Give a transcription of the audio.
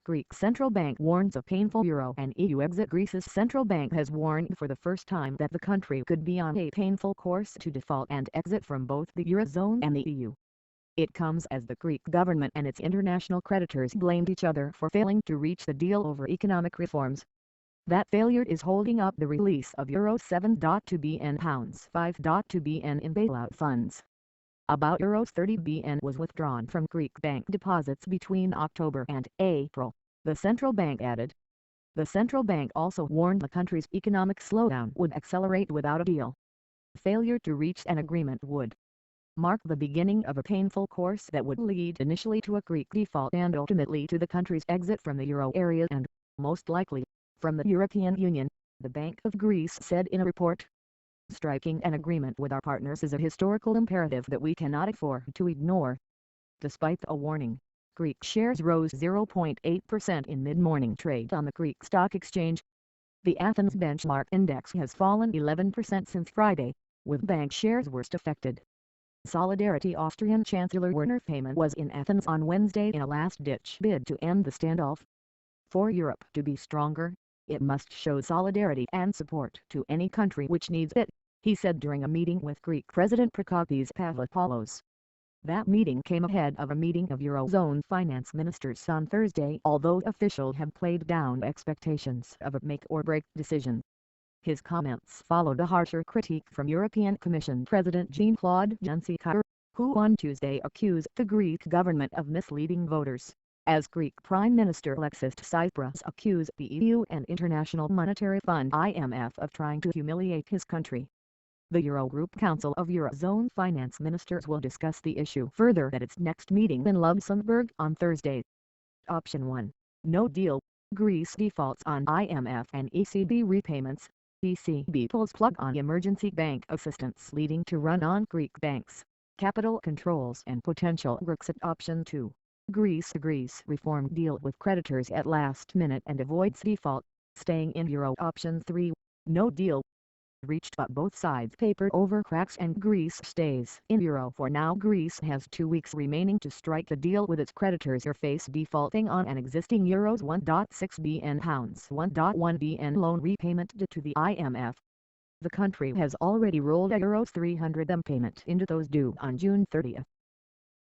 Greek central bank warns of painful euro and EU exit. Greece's central bank has warned for the first time that the country could be on a painful course to default and exit from both the eurozone and the EU. It comes as the Greek government and its international creditors blamed each other for failing to reach the deal over economic reforms. That failure is holding up the release of Euro 7.2 billion pounds £5.2 billion in bailout funds. About Euro 30 billion was withdrawn from Greek bank deposits between October and April, the central bank added. The central bank also warned the country's economic slowdown would accelerate without a deal. Failure to reach an agreement would mark the beginning of a painful course that would lead initially to a Greek default and ultimately to the country's exit from the euro area and, most likely, from the European Union, the Bank of Greece said in a report. Striking an agreement with our partners is a historical imperative that we cannot afford to ignore. Despite a warning, Greek shares rose 0.8% in mid-morning trade on the Greek stock exchange. The Athens benchmark index has fallen 11% since Friday, with bank shares worst affected. Solidarity Austrian Chancellor Werner Faymann was in Athens on Wednesday in a last-ditch bid to end the standoff. For Europe to be stronger, it must show solidarity and support to any country which needs it, he said during a meeting with Greek President Prokopis Pavlopoulos. That meeting came ahead of a meeting of eurozone finance ministers on Thursday, although officials have played down expectations of a make-or-break decision. His comments followed a harsher critique from European Commission President Jean-Claude Juncker, who on Tuesday accused the Greek government of misleading voters, as Greek Prime Minister Alexis Tsipras accused the EU and International Monetary Fund (IMF) of trying to humiliate his country. The Eurogroup Council of Eurozone finance ministers will discuss the issue further at its next meeting in Luxembourg on Thursday. Option 1. No deal. Greece defaults on IMF and ECB repayments. ECB pulls plug on emergency bank assistance leading to run on Greek banks, capital controls and potential Brexit. Option 2. Greece agrees reform deal with creditors at last minute and avoids default, staying in euro. Option 3. No deal reached but both sides papered over cracks and Greece stays in euro for now. Greece has 2 weeks remaining to strike a deal with its creditors or face defaulting on an existing Euros 1.6 billion pounds £1.1 billion loan repayment due to the IMF. The country has already rolled a Euros 300 million payment into those due on June 30.